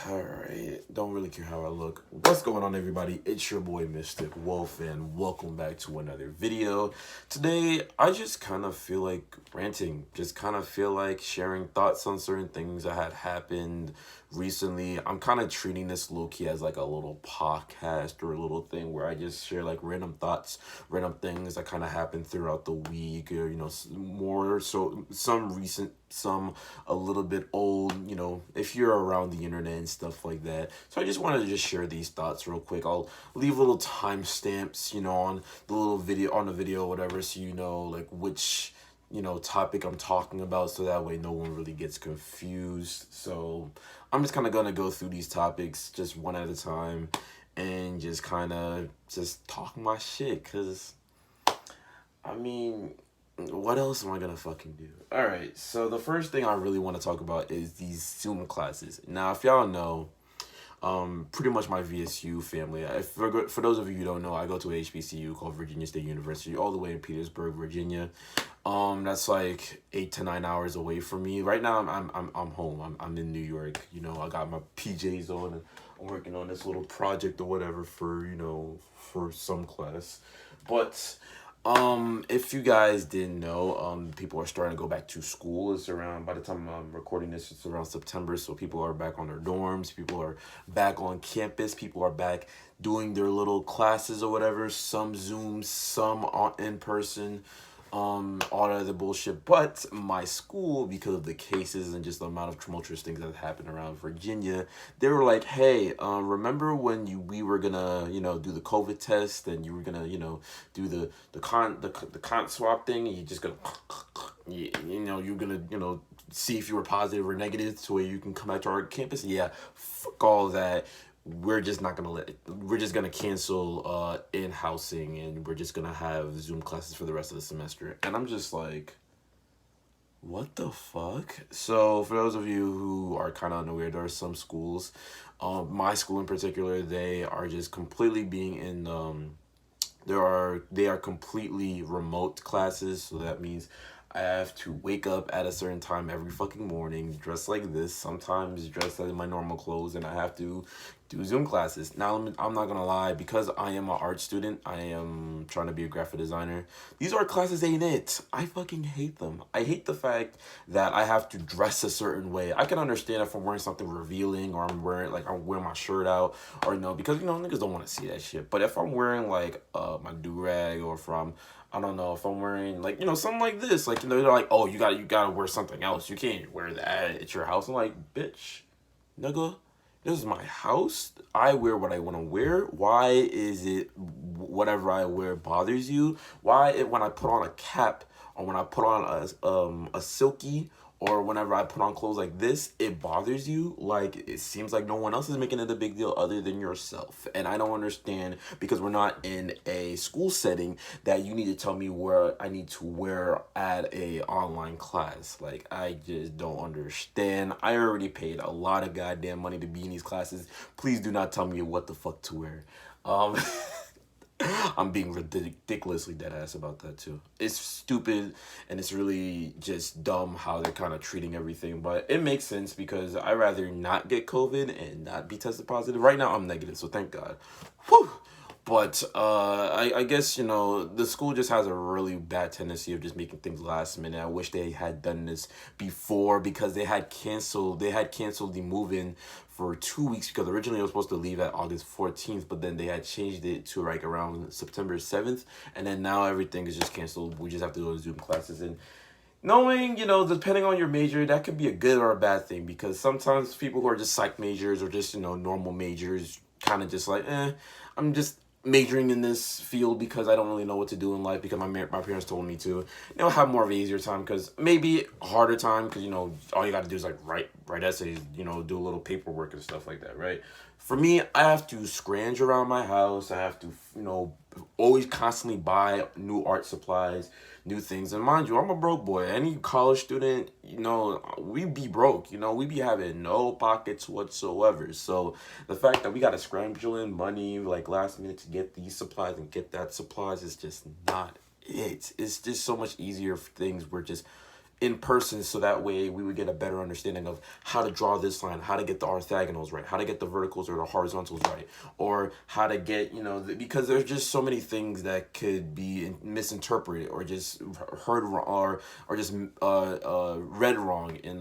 Alright, don't really care how I look. What's going on, everybody? It's your boy Mystic Wolf, and welcome back to another video. Today, I just kind of feel like ranting, just kind of feel like sharing thoughts on certain things that had happened recently. I'm kind of treating this low-key as like a little podcast or a little thing where I just share like random thoughts, random things that kind of happened throughout the week, or more so some recent, some a little bit old, if you're around the internet and stuff like that. So I just wanted to just share these thoughts real quick. I'll leave little timestamps, on the little video, on the video, whatever, so like which topic I'm talking about, so that way no one really gets confused. So I'm just kind of gonna go through these topics just one at a time and just kind of just talk my shit, because what else am I gonna fucking do? Alright, so the first thing I really want to talk about is these Zoom classes. Now, if y'all know, pretty much my VSU family, for those of you who don't know, I go to a HBCU called Virginia State University, all the way in Petersburg, Virginia. That's like 8 to 9 hours away from me. Right now, I'm home. I'm in New York. I got my PJs on, and I'm working on this little project or whatever for some class. But if you guys didn't know, people are starting to go back to school. It's around, by the time I'm recording this, it's around September. So people are back on their dorms. People are back on campus. People are back doing their little classes or whatever. Some Zoom, some in person. All of the bullshit. But my school, because of the cases and just the amount of tumultuous things that happened around Virginia, they were like, hey, remember when we were gonna do the COVID test, and you were gonna do the con swab thing, and you just gonna you're gonna see if you were positive or negative to where you can come back to our campus. Yeah, fuck all that. We're just not gonna we're just gonna cancel in-housing, and we're just gonna have Zoom classes for the rest of the semester. And I'm just like, what the fuck? So for those of you who are kind of unaware, there are some schools, my school in particular, they are just completely being in they are completely remote classes. So that means I have to wake up at a certain time every fucking morning, dress like this, sometimes dressed in my normal clothes, and I have to do Zoom classes. Now, I'm not gonna lie, because I am an art student, I am trying to be a graphic designer, these art classes ain't it. I fucking hate them. I hate the fact that I have to dress a certain way. I can understand if I'm wearing something revealing, or I'm wearing my shirt out, or because niggas don't want to see that shit. But if I'm wearing like my do-rag, or if I don't know, if I'm wearing something like this, they're like, oh, you gotta wear something else. You can't wear that at your house. I'm like, bitch, nigga, this is my house. I wear what I want to wear. Why is it whatever I wear bothers you? Why when I put on a cap, or when I put on a silky, or whenever I put on clothes like this, it bothers you? Like, it seems like no one else is making it a big deal other than yourself. And I don't understand, because we're not in a school setting, that you need to tell me where I need to wear at a online class. Like, I just don't understand. I already paid a lot of goddamn money to be in these classes. Please do not tell me what the fuck to wear. I'm being ridiculously deadass about that too. It's stupid, and it's really just dumb how they're kind of treating everything. But it makes sense, because I'd rather not get COVID and not be tested positive. Right now, I'm negative, so thank God. Whew. But I guess the school just has a really bad tendency of just making things last minute. I wish they had done this before, because they had canceled the move-in for 2 weeks, because originally it was supposed to leave at August 14th, but then they had changed it to like around September 7th, and then now everything is just canceled. We just have to go to Zoom classes. And knowing, depending on your major, that could be a good or a bad thing, because sometimes people who are just psych majors, or just normal majors, kind of just like, I'm just majoring in this field because I don't really know what to do in life, because my parents told me to. Have more of an easier time, because maybe a harder time, because all you got to do is like write essays, do a little paperwork and stuff like that, right? For me, I have to scrounge around my house. I have to always constantly buy new art supplies, new things. And mind you, I'm a broke boy. Any college student, we be broke. We be having no pockets whatsoever. So the fact that we got to scramble in money like last minute to get these supplies and get that supplies is just not it. It's just so much easier if things were just in person, so that way we would get a better understanding of how to draw this line, how to get the orthogonals right, how to get the verticals or the horizontals right, or how to get, because there's just so many things that could be misinterpreted or just heard wrong, or just read wrong in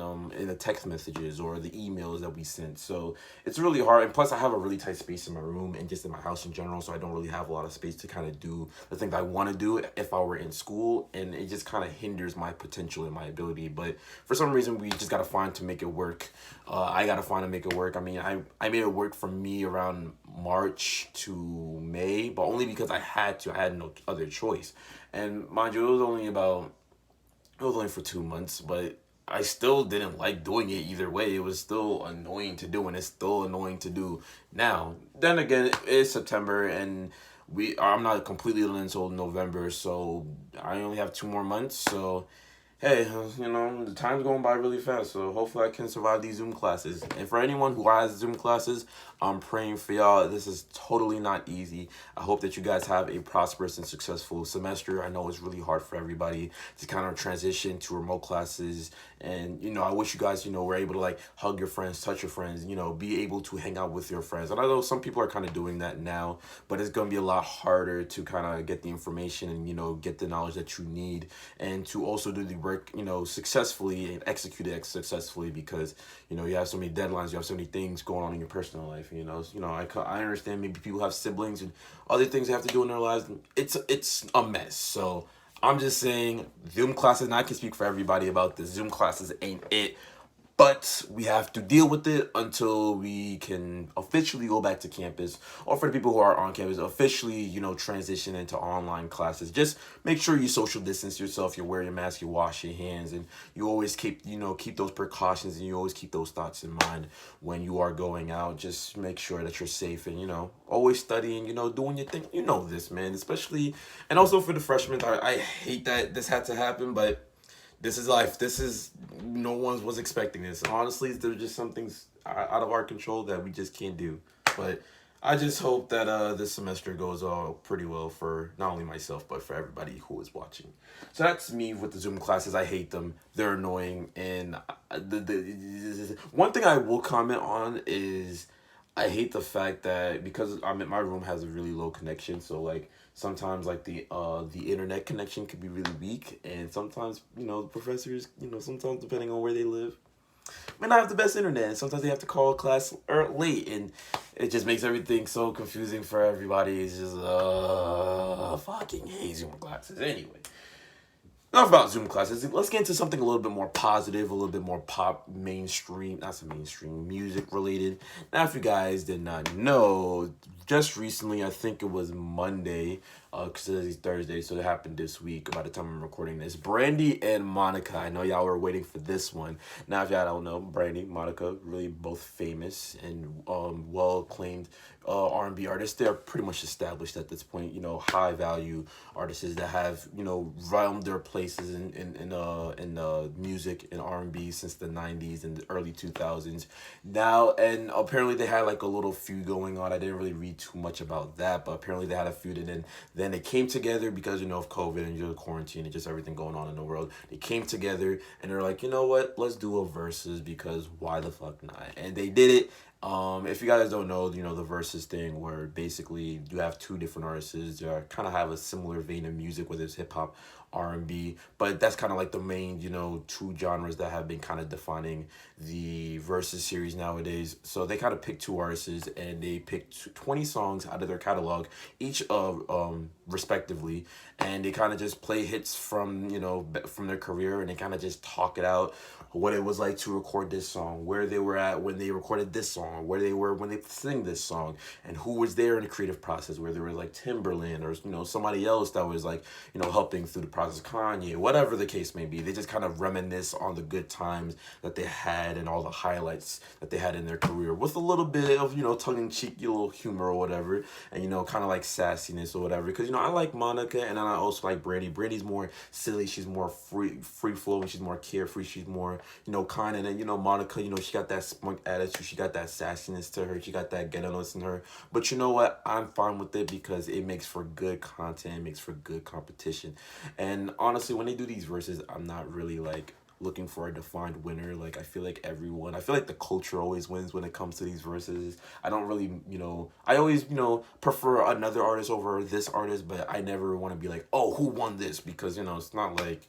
the text messages or the emails that we sent. So it's really hard, and plus I have a really tight space in my room and just in my house in general, so I don't really have a lot of space to kind of do the things I want to do if I were in school, and it just kind of hinders my potential and my ability. But for some reason, we just gotta find to make it work. I gotta find to make it work. I mean, I made it work for me around March to May, but only because I had to. I had no other choice. And mind you, it was only for 2 months, but I still didn't like doing it either way. It was still annoying to do, and it's still annoying to do now. Then again, it's September, and I'm not completely done until November, so I only have 2 more months. So hey, the time's going by really fast, so hopefully I can survive these Zoom classes. And for anyone who has Zoom classes, I'm praying for y'all. This is totally not easy. I hope that you guys have a prosperous and successful semester. I know it's really hard for everybody to kind of transition to remote classes. And, I wish you guys, were able to like hug your friends, touch your friends, be able to hang out with your friends. And I know some people are kind of doing that now, but it's going to be a lot harder to kind of get the information and, get the knowledge that you need, and to also do the work, successfully and execute it successfully, because, you have so many deadlines, you have so many things going on in your personal life. I understand maybe people have siblings and other things they have to do in their lives. It's a mess. So I'm just saying, Zoom classes, and I can speak for everybody about this, Zoom classes ain't it. But we have to deal with it until we can officially go back to campus, or for the people who are on campus, officially, transition into online classes. Just make sure you social distance yourself, you wear your mask, you wash your hands, and you always keep those precautions, and you always keep those thoughts in mind when you are going out. Just make sure that you're safe, and, always studying, doing your thing. This, man, especially, and also for the freshmen, I hate that this had to happen, but this is life. This is, no one was expecting this. Honestly, there's just some things out of our control that we just can't do. But I just hope that this semester goes all pretty well for not only myself, but for everybody who is watching. So that's me with the Zoom classes. I hate them. They're annoying. And the one thing I will comment on is, I hate the fact that, because my room has a really low connection, so like sometimes like the internet connection could be really weak, and sometimes the professors, sometimes depending on where they live, may not have the best internet, and sometimes they have to call class late, and it just makes everything so confusing for everybody. It's just fucking hate Zoom classes. Anyway, enough about Zoom classes. Let's get into something a little bit more positive, a little bit more pop, mainstream, not some mainstream, music related. Now, if you guys did not know, just recently, I think it was Monday, because today's Thursday, so it happened this week by the time I'm recording this. Brandy and Monica. I know y'all were waiting for this one. Now, if y'all don't know, Brandy, Monica, really both famous and well-acclaimed R&B artists. They're pretty much established at this point, high value artists that have, round their places in music and R&B since the 90s and the early 2000s. Now, and apparently they had like a little feud going on. I didn't really read too much about that, but apparently they had a feud, and then they came together because, of COVID and quarantine and just everything going on in the world. They came together and they're like, you know what, let's do a versus, because why the fuck not? And they did it. If you guys don't know, the versus thing, where basically you have two different artists that kind of have a similar vein of music, whether it's hip hop, R&B, but that's kind of like the main, two genres that have been kind of defining the versus series nowadays. So they kind of picked two artists, and they picked 20 songs out of their catalog, each respectively, and they kind of just play hits from, from their career, and they kind of just talk it out, what it was like to record this song, where they were at when they recorded this song, where they were when they sing this song, and who was there in the creative process, where there was like Timberland or somebody else that was like helping through the process, Kanye, whatever the case may be. They just kind of reminisce on the good times that they had and all the highlights that they had in their career, with a little bit of tongue-in-cheek, little humor or whatever, and kind of like sassiness or whatever. Because I like Monica, and then I also like Brandy. Brandy's more silly, she's more free flowing, she's more carefree, she's more kind. And then Monica, she got that spunk attitude, she got that sassiness to her, she got that ghetto-ness in her. But you know what, I'm fine with it, because it makes for good content, it makes for good competition. And honestly, when they do these verses, I'm not really like looking for a defined winner. Like I feel like the culture always wins when it comes to these verses. I don't really, I always, prefer another artist over this artist, but I never want to be like, oh, who won this? Because, it's not like,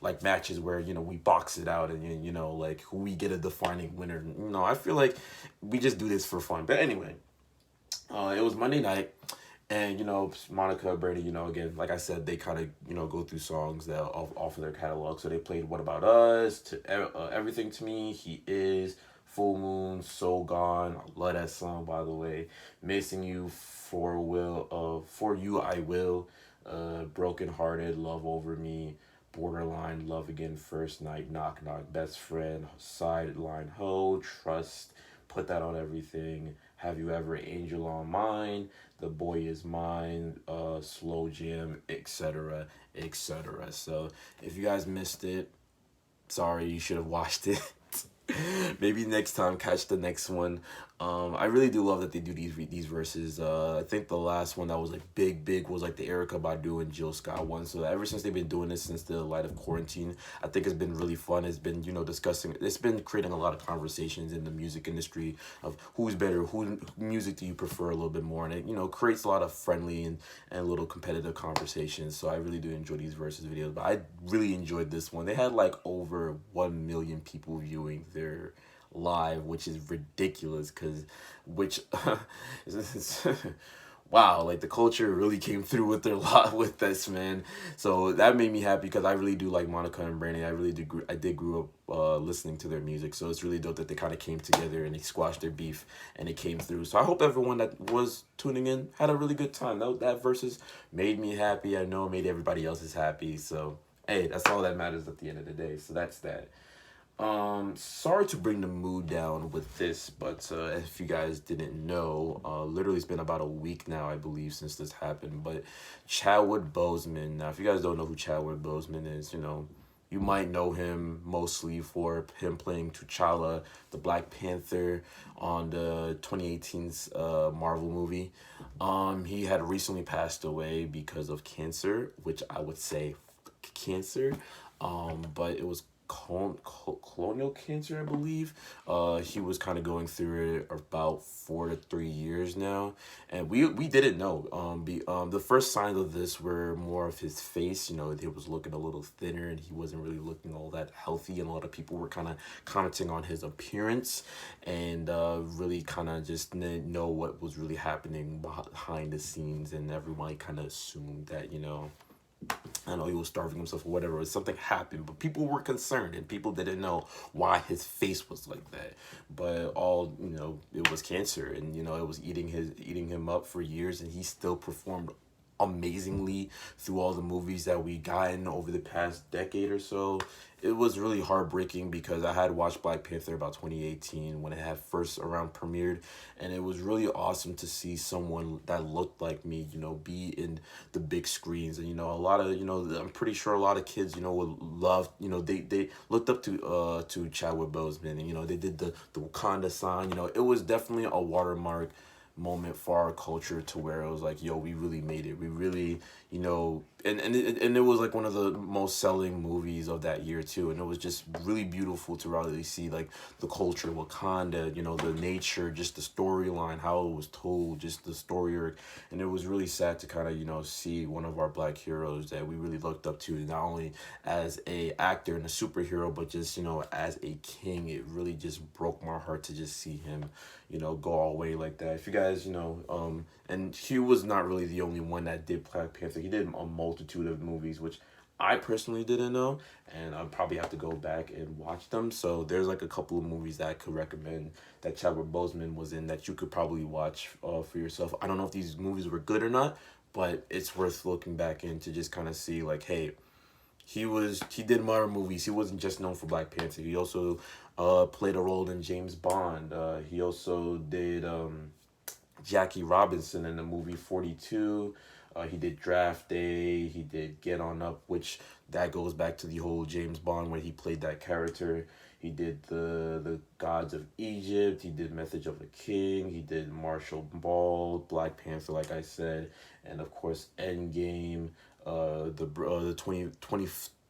like matches where, we box it out and, like who we get a defining winner. I feel like we just do this for fun. But anyway, it was Monday night. And Monica, Brandy, again, like I said, they kind of go through songs that off of their catalog. So they played "What About Us," "Everything to Me," "He Is," "Full Moon," "So Gone." I love that song, by the way. "Missing You," "For You I Will," "Broken Hearted," "Love Over Me," "Borderline," "Love Again," "First Night," "Knock Knock," "Best Friend," "Sideline Ho," "Trust," "Put That on Everything," "Have You Ever," "Angel on Mine," "The Boy Is Mine," "Slow Jam," etc., etc. So if you guys missed it, sorry, you should have watched it. Maybe next time, catch the next one. I really do love that they do these verses. I think the last one that was like big was like the Erica Badu and Jill Scott one. So ever since they've been doing this since the light of quarantine, I think it's been really fun. It's been discussing. It's been creating a lot of conversations in the music industry of who's better, who music do you prefer a little bit more, and it creates a lot of friendly and little competitive conversations. So I really do enjoy these verses videos. But I really enjoyed this one. They had like over 1 million people viewing their live, which is ridiculous which wow, like the culture really came through with their lot with this, man. So that made me happy because I really do like Monica and Brandy. I did grew up listening to their music, so it's really dope that they kind of came together and they squashed their beef and it came through. So I hope everyone that was tuning in had a really good time. That versus made me happy. I know it made everybody else's happy. So hey, that's all that matters at the end of the day. So that's that. Sorry to bring the mood down with this, but if you guys didn't know, literally it's been about a week now, I believe, since this happened. But Chadwick Boseman. Now, if you guys don't know who Chadwick Boseman is, you might know him mostly for him playing T'Challa, the Black Panther, on the 2018's Marvel movie. He had recently passed away because of cancer, which I would say cancer. But it was colonial cancer, I believe. He was kind of going through it about 4 to 3 years now, and we didn't know. The first signs of this were more of his face. He was looking a little thinner, and he wasn't really looking all that healthy. And a lot of people were kind of commenting on his appearance, and really kind of just didn't know what was really happening behind the scenes. And everyone kind of assumed that I know he was starving himself or whatever. Something happened, but people were concerned and people didn't know why his face was like that. But it was cancer, and it was eating him up for years, and he still performed amazingly through all the movies that we gotten over the past decade or so. It was really heartbreaking because I had watched Black Panther about 2018 when it had first around premiered, and it was really awesome to see someone that looked like me, be in the big screens. And a lot of I'm pretty sure a lot of kids would love, they looked up to Chadwick Boseman, and they did the Wakanda sign. It was definitely a watermark moment for our culture, to where it was like, yo, we really made it. We really, and it was like one of the most selling movies of that year too. And it was just really beautiful to really see like the culture, Wakanda, the nature, just the storyline, how it was told, just the story arc. And it was really sad to kind of, see one of our Black heroes that we really looked up to, not only as a actor and a superhero, but just, as a king. It really just broke my heart to just see him, go all the way like that. If you guys, and he was not really the only one that did Black Panther. He did a multitude of movies, which I personally didn't know, and I'll probably have to go back and watch them. So there's like a couple of movies that I could recommend that Chadwick Boseman was in that you could probably watch for yourself. I don't know if these movies were good or not, but it's worth looking back in to just kind of see like, hey, he did more movies. He wasn't just known for Black Panther. He also played a role in James Bond. He also did Jackie Robinson in the movie 42. He did Draft Day. He did Get On Up, which that goes back to the whole James Bond where he played that character. He did the Gods of Egypt. He did Message of a King. He did Marshall Ball, Black Panther, like I said, and of course Endgame. The 20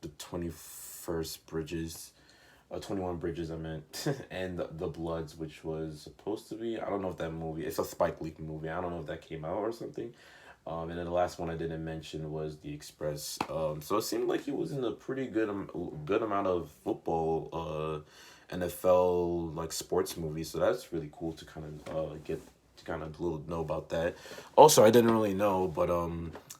the 25th first Bridges, 21 Bridges, I meant, and the Bloods, which was supposed to be, I don't know if that movie, it's a Spike Lee movie. I don't know if that came out or something. And then the last one I didn't mention was The Express. So it seemed like he was in a pretty good amount of football, NFL like sports movies. So that's really cool to kind of get to kind of little know about that. Also, I didn't really know, but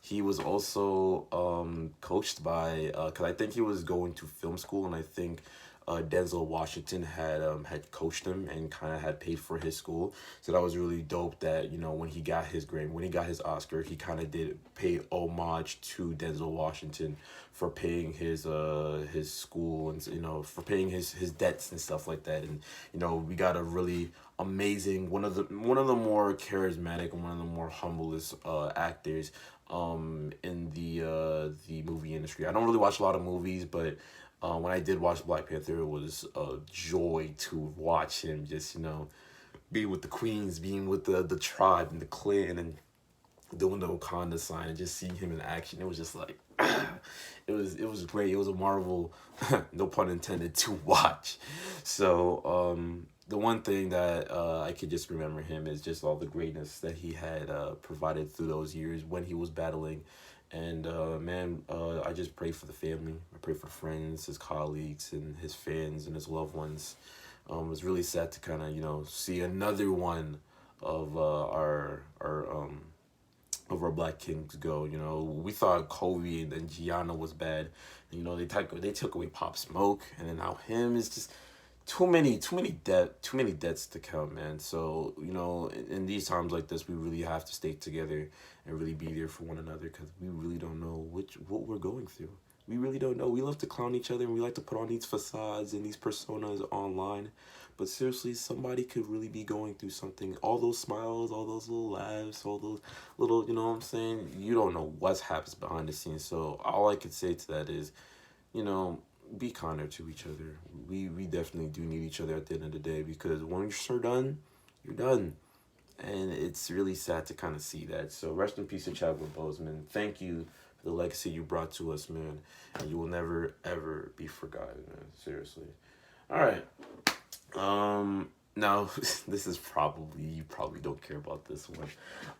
he was also coached by because I think he was going to film school, and I think Denzel Washington had coached him and kind of had paid for his school. So that was really dope. That when he got his Grammy, when he got his Oscar, he kind of did pay homage to Denzel Washington for paying his school, and for paying his debts and stuff like that. And we got a really amazing, one of the more charismatic and one of the more humblest actors in the movie industry. I don't really watch a lot of movies, but when I did watch Black Panther, it was a joy to watch him just be with the queens, being with the tribe and the clan, and doing the Wakanda sign, and just seeing him in action. It was just like it was great. It was a marvel, no pun intended, to watch. So the one thing that I could just remember him is just all the greatness that he had provided through those years when he was battling. And man, I just pray for the family. I pray for friends, his colleagues, and his fans and his loved ones. It was really sad to kind of see another one of our Black Kings go. We thought Kobe and Gianna was bad. They took away Pop Smoke, and then now him is just too many debts to count, man. So in these times like this, we really have to stay together and really be there for one another, because we really don't know what we're going through. We really don't know. We love to clown each other, and we like to put on these facades and these personas online, but seriously, somebody could really be going through something. All those smiles, all those little laughs, all those little, what I'm saying, you don't know what's happens behind the scenes. So all I could say to that is, be kinder to each other. We definitely do need each other at the end of the day, because once you're done, you're done. And it's really sad to kind of see that. So rest in peace to Chadwick Boseman. Thank you for the legacy you brought to us, man. And you will never, ever be forgotten, man. Seriously. All right. Now, this is you probably don't care about this one,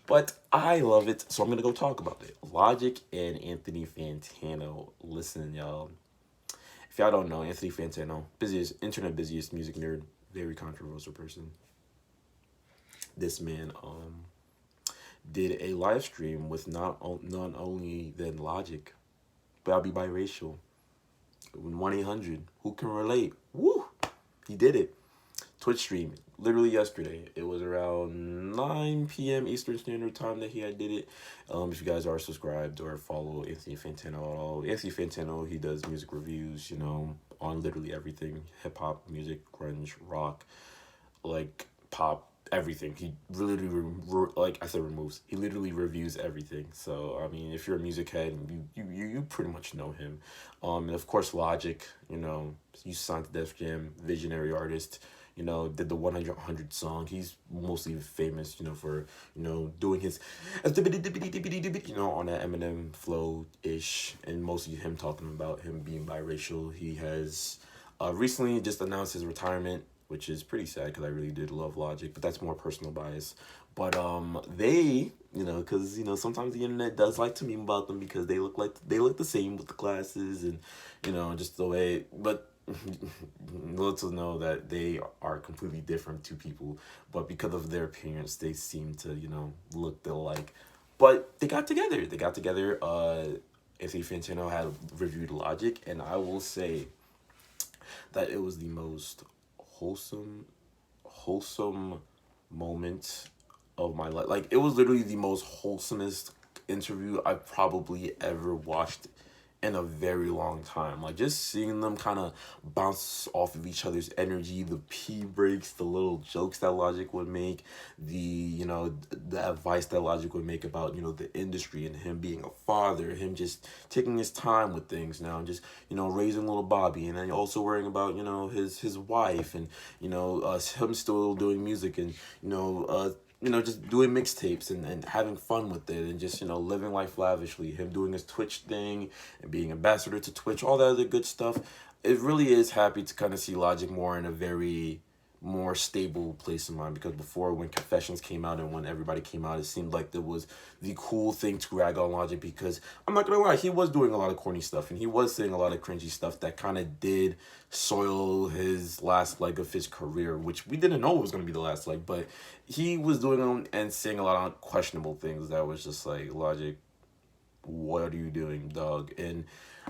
but I love it, so I'm going to go talk about it. Logic and Anthony Fantano. Listen, y'all. If y'all don't know, Anthony Fantano, internet busiest music nerd, very controversial person. This man did a live stream with not only then Logic, but I'll be biracial. 1-800, who can relate? Woo! He did it. Twitch stream, literally yesterday. It was around 9 p.m. Eastern Standard Time that he had did it. If you guys are subscribed or follow Anthony Fantano at all, Anthony Fantano, he does music reviews, on literally everything. Hip-hop, music, grunge, rock, like pop, everything. He literally, like I said, removes. He literally reviews everything. So, I mean, if you're a music head, you pretty much know him. And of course, Logic, you signed to Def Jam, visionary artist. Did the 100 song. He's mostly famous, for, doing his, on that Eminem flow-ish, and mostly him talking about him being biracial. He has recently just announced his retirement, which is pretty sad, because I really did love Logic, but that's more personal bias. But they, because sometimes the internet does like to meme about them, because they look the same with the glasses and just the way, but let's know that they are completely different two people, but because of their appearance, they seem to look alike. But they got together. Anthony Fantano had reviewed Logic, and I will say that it was the most wholesome moment of my life. Like, it was literally the most wholesomest interview I've probably ever watched in a very long time. Like, just seeing them kind of bounce off of each other's energy, the pee breaks, the little jokes that Logic would make, the advice that Logic would make about the industry, and him being a father, him just taking his time with things now, and just raising little Bobby, and then also worrying about his wife, and him still doing music, and just doing mixtapes and having fun with it, and just, living life lavishly. Him doing his Twitch thing and being ambassador to Twitch, all that other good stuff. it really is happy to kind of see Logic more in a very more stable place in mind, because before, when Confessions came out and when everybody came out, it seemed like there was the cool thing to rag on Logic, because I'm not gonna lie, he was doing a lot of corny stuff and he was saying a lot of cringy stuff that kind of did soil his last leg of his career, which we didn't know was gonna be the last leg, but he was doing them and saying a lot of questionable things that was just like, Logic, what are you doing, dog? And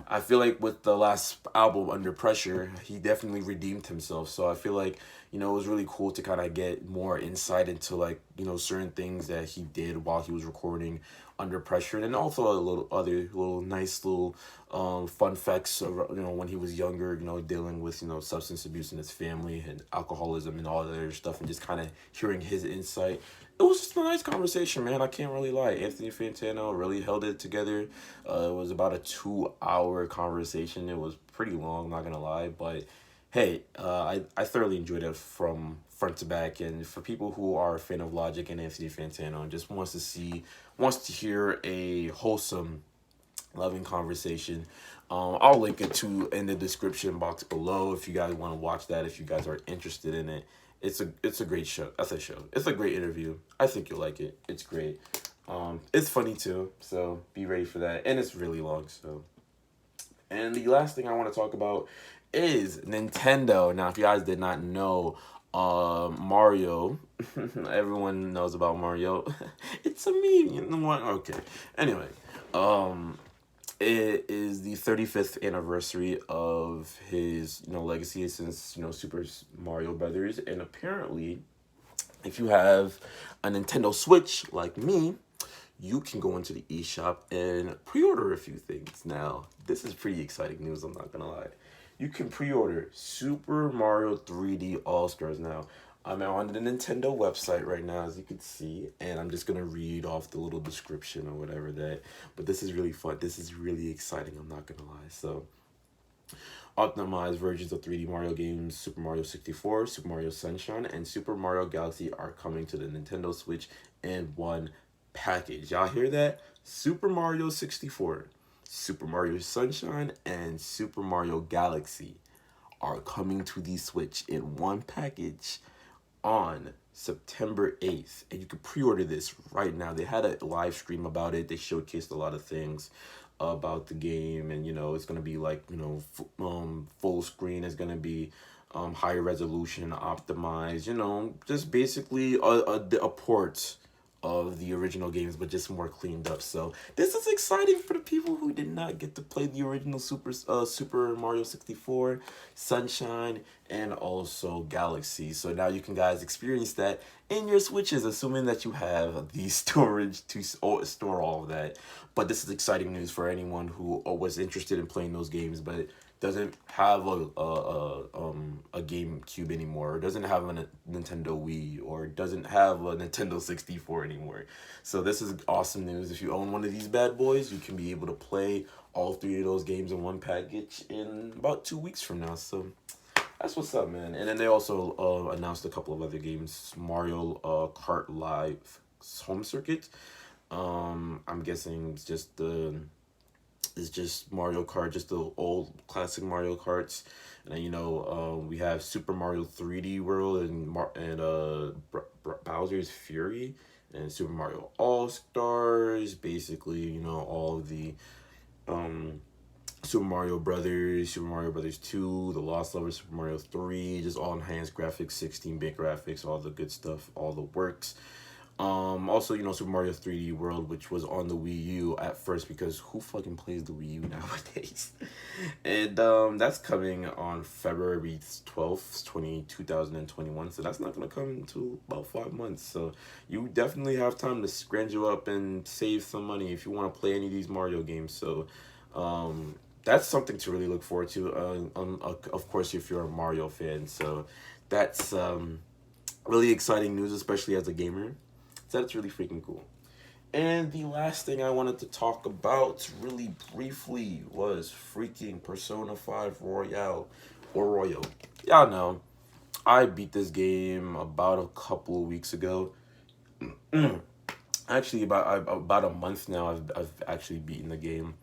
I feel like with the last album, Under Pressure, he definitely redeemed himself. So I feel like, it was really cool to kind of get more insight into, like, certain things that he did while he was recording Under Pressure, and also a little other little nice little fun facts, when he was younger, dealing with, substance abuse in his family and alcoholism and all that other stuff, and just kind of hearing his insight. It was just a nice conversation, man. I can't really lie. Anthony Fantano really held it together. It was about a 2-hour conversation. It was pretty long, not gonna lie, but hey, I thoroughly enjoyed it from front to back. And for people who are a fan of Logic and Anthony Fantano and just wants to hear a wholesome, loving conversation, I'll link it to in the description box below if you guys want to watch that, if you guys are interested in it. It's a great show. That's a show. It's a great interview. I think you'll like it. It's great. It's funny too, so be ready for that. And it's really long, so. And the last thing I want to talk about is Nintendo. Now, if you guys did not know, Mario, everyone knows about Mario. It's a meme, you know what? Okay. Anyway, it is the 35th anniversary of his, legacy since, Super Mario Brothers. And apparently, if you have a Nintendo Switch like me, you can go into the eShop and pre-order a few things. Now, this is pretty exciting news, I'm not gonna lie. You can pre-order Super Mario 3D All-Stars now. I'm on the Nintendo website right now, as you can see, and I'm just gonna read off the little description or whatever that. But this is really fun. This is really exciting, I'm not gonna lie. So, optimized versions of 3D Mario games Super Mario 64, Super Mario Sunshine, and Super Mario Galaxy are coming to the Nintendo Switch in one package. Y'all hear that? Super Mario 64, Super Mario Sunshine, and Super Mario Galaxy are coming to the Switch in one package on September 8th, and you can pre-order this right now. They had a live stream about it. They showcased a lot of things about the game, and it's gonna be like full screen. It's gonna be higher resolution, optimized, just basically a port of the original games, but just more cleaned up. So this is exciting for the people who did not get to play the original Super Mario 64, Sunshine, and also Galaxy. So now you can guys experience that in your Switches, assuming that you have the storage to store all of that. But this is exciting news for anyone who was interested in playing those games, but doesn't have a GameCube anymore, or doesn't have a Nintendo Wii, or doesn't have a Nintendo 64 anymore. So this is awesome news. If you own one of these bad boys, you can be able to play all 3 of those games in one package in about 2 weeks from now. So that's what's up, man. And then they also announced a couple of other games. Mario Kart Live Home Circuit. I'm guessing it's just Mario Kart, just the old classic Mario Karts. And then, we have Super Mario 3D World and Bowser's Fury and Super Mario All-Stars. Basically, all of the Super Mario Brothers, Super Mario Brothers 2, The Lost Lovers, Super Mario 3, just all enhanced graphics, 16-bit graphics, all the good stuff, all the works. Also, Super Mario 3D World, which was on the Wii U at first, because who fucking plays the Wii U nowadays? And that's coming on February 12th, 2021, so that's not gonna come until about 5 months. So you definitely have time to scrounge up and save some money if you want to play any of these Mario games. So that's something to really look forward to, of course, if you're a Mario fan. So that's really exciting news, especially as a gamer. So that's really freaking cool. And the last thing I wanted to talk about really briefly was freaking Persona 5 Royale, or Royal. Y'all know, I beat this game about a couple of weeks ago. Actually, about a month now, I've actually beaten the game.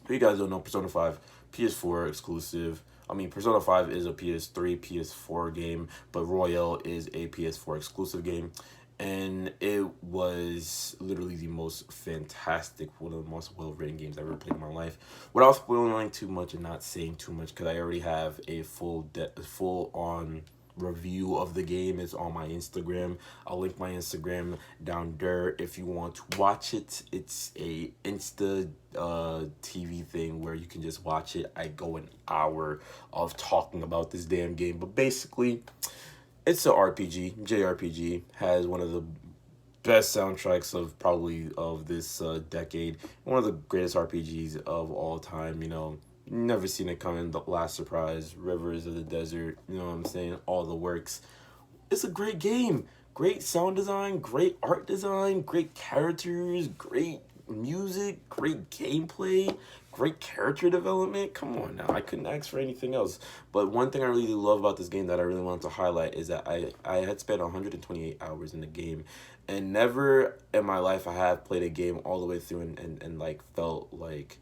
If you guys don't know, Persona 5, PS4 exclusive. I mean, Persona 5 is a PS3, PS4 game, but Royale is a PS4 exclusive game. And it was literally the most fantastic, one of the most well-written games I've ever played in my life. Without spoiling too much and not saying too much, because I already have a full-on review of the game. Is on my Instagram. I'll link my Instagram down there if you want to watch it. It's a Insta TV thing where you can just watch it. I go an hour of talking about this damn game, but basically it's a RPG. JRPG has one of the best soundtracks of probably of this decade. One of the greatest RPGs of all time. You know, never seen it coming. The Last Surprise, Rivers of the Desert. You know what I'm saying? All the works. It's a great game. Great sound design, great art design, great characters, great music, great gameplay, great character development. Come on now, I couldn't ask for anything else. But one thing I really love about this game that I really wanted to highlight is that I had spent 128 hours in the game, and never in my life I have played a game all the way through and like felt like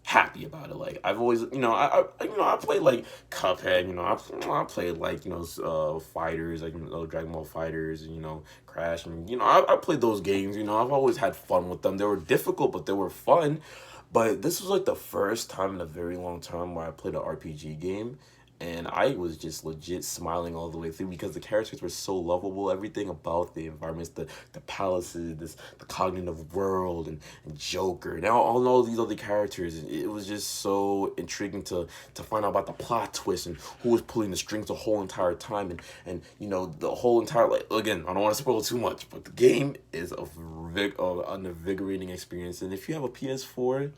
happy about it. Like I've always, I played like Cuphead, I played like, fighters, like, Dragon Ball Fighters, Crash, and, I played those games, I've always had fun with them. They were difficult, but they were fun. But this was like the first time in a very long time where I played an RPG game, and I was just legit smiling all the way through because the characters were so lovable. Everything about the environments, the palaces, the cognitive world, and Joker, and all these other characters. It was just so intriguing to find out about the plot twist and who was pulling the strings the whole entire time. And the whole entire, like, again, I don't want to spoil too much, but the game is an invigorating experience. And if you have a PS4,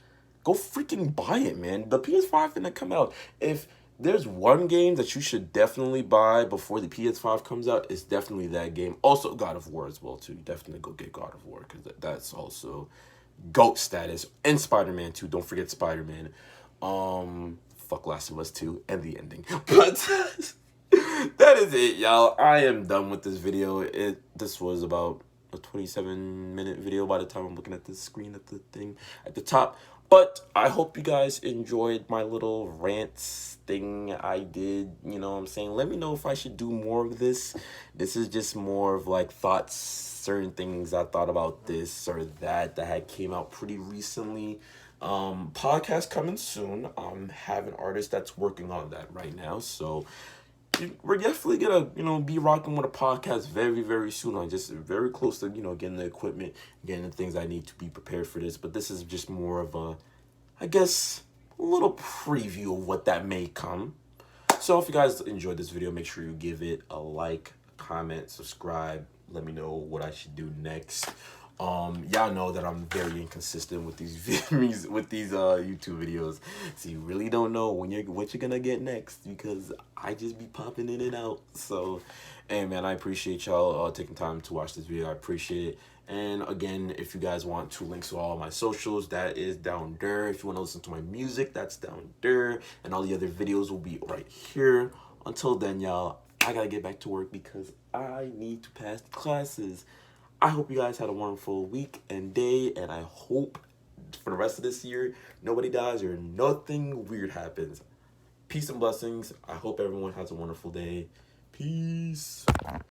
go freaking buy it, man. The PS5 finna come out. If there's one game that you should definitely buy before the PS5 comes out, it's definitely that game. Also, God of War as well, too. Definitely go get God of War, because that's also GOAT status. And Spider-Man 2. Don't forget Spider-Man. Fuck Last of Us 2 and the ending. But that is it, y'all. I am done with this video. This was about a 27-minute video by the time I'm looking at the screen at the thing at the top. But I hope you guys enjoyed my little rant thing I did, you know what I'm saying? Let me know if I should do more of this. This is just more of like thoughts, certain things I thought about this or that had came out pretty recently. Podcast coming soon. Have an artist that's working on that right now, so we're definitely gonna be rocking with a podcast very, very soon. I'm just very close to getting the equipment, getting the things I need to be prepared for this. But this is just more of a, I guess, a little preview of what that may come. So if you guys enjoyed this video, make sure you give it a like, comment, subscribe. Let me know what I should do next. Y'all know that I'm very inconsistent with these YouTube videos, so you really don't know what you're gonna get next, because I just be popping in and out. So, hey man, I appreciate y'all taking time to watch this video. I appreciate it. And again, if you guys want to links to all my socials, that is down there. If you want to listen to my music, that's down there, and all the other videos will be right here. Until then, y'all, I gotta get back to work because I need to pass the classes. I hope you guys had a wonderful week and day, and I hope for the rest of this year, nobody dies or nothing weird happens. Peace and blessings. I hope everyone has a wonderful day. Peace.